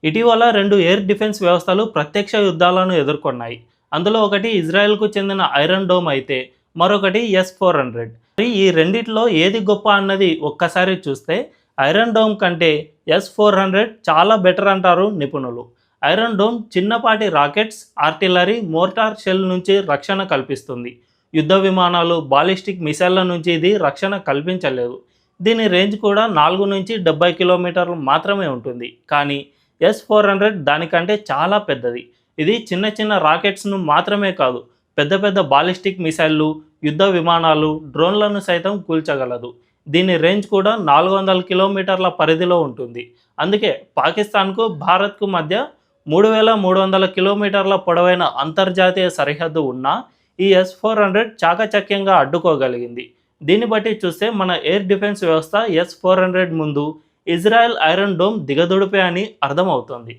ఇటీవల రెండు air defence వ్యవస్థలు ప్రత్యక్ష యుద్ధాలను ఎదుర్కొన్నాయి. అందులో ఒకటి ఇజ్రాయెల్కు చెందిన ఐరన్ డోమ్ అయితే మరొకటి S-400. మరి ఈ రెండిట్లో ఏది గొప్ప అన్నది ఒక్కసారి చూస్తే ఐరన్ డోమ్ కంటే S-400 చాలా బెటర్ అంటారు నిపుణులు. ఐరన్ డోమ్ చిన్నపాటి రాకెట్స్, ఆర్టిలరీ, మోర్టార్ షెల్ నుంచి రక్షణ కల్పిస్తుంది. యుద్ధ విమానాలు, బాలిస్టిక్ మిసైళ్ల నుంచి ఇది రక్షణ కల్పించలేదు. దీని రేంజ్ కూడా 4 నుంచి 70 కిలోమీటర్లు మాత్రమే ఉంటుంది. కానీ S-400 దానికంటే చాలా పెద్దది. ఇది చిన్న చిన్న రాకెట్స్ను మాత్రమే కాదు, పెద్ద పెద్ద బాలిస్టిక్ మిసైళ్లు, యుద్ధ విమానాలు, డ్రోన్లను సైతం కూల్చగలదు. దీని రేంజ్ కూడా 400 కిలోమీటర్ల పరిధిలో ఉంటుంది. అందుకే పాకిస్తాన్కు, భారత్కు మధ్య 3300 కిలోమీటర్ల పొడవైన అంతర్జాతీయ సరిహద్దు ఉన్నా ఈ S-400 చాకచక్యంగా అడ్డుకోగలిగింది. దీన్ని బట్టి చూస్తే మన ఎయిర్ డిఫెన్స్ వ్యవస్థ S-400 ముందు ఇజ్రాయెల్ ఐరన్ డోమ్ దిగదుడిపే అని అర్థమవుతోంది.